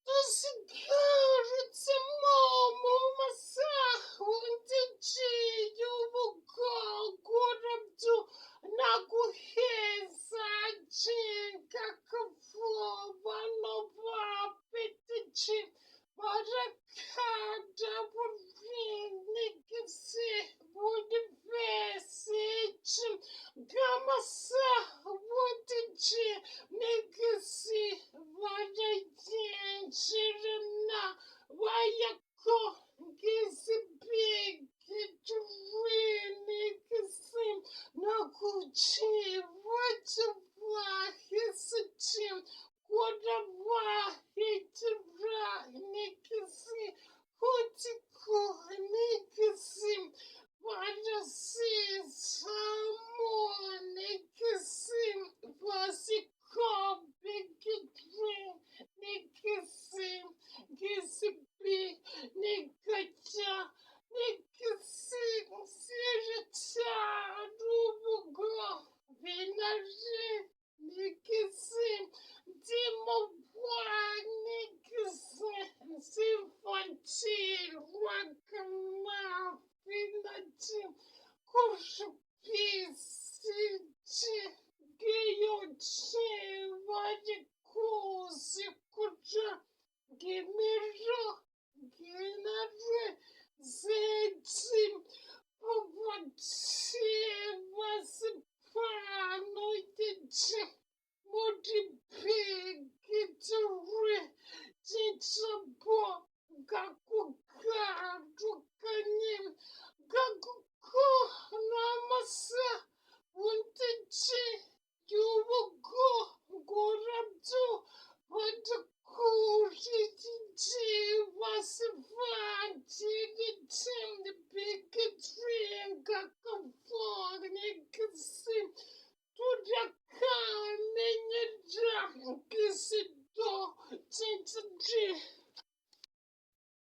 Кажется, мама, масахунтичию горабду нагухeza jinka kaflova nova petici barakada burvinnikisi budivesici gamasa wutici nikisi vadayenshirina wayako gizibigitrini Nakuchi Kodavahitira Nikisi Kutiku Nikisi Vadasi Samo Nikisi Vasiko Bigitri Nikisi Gisipi Nikacha Nikisi Sirita Rubugo Vinaji Nikisi Dimobwa Nikisi Sifanchi Wakana Vinaji Kushpisi Giyochi Vajikusi Kucha Gimiro Ginare Zeti Vasipanoi Multiplicatory Teachable Gakuka Dukanim Gakuko Namasa Untichi Yubuko Gorabdu Watakuritichi Wasifanti the bigotry and Gakafog Nikasi Tudaka Ninja Kisi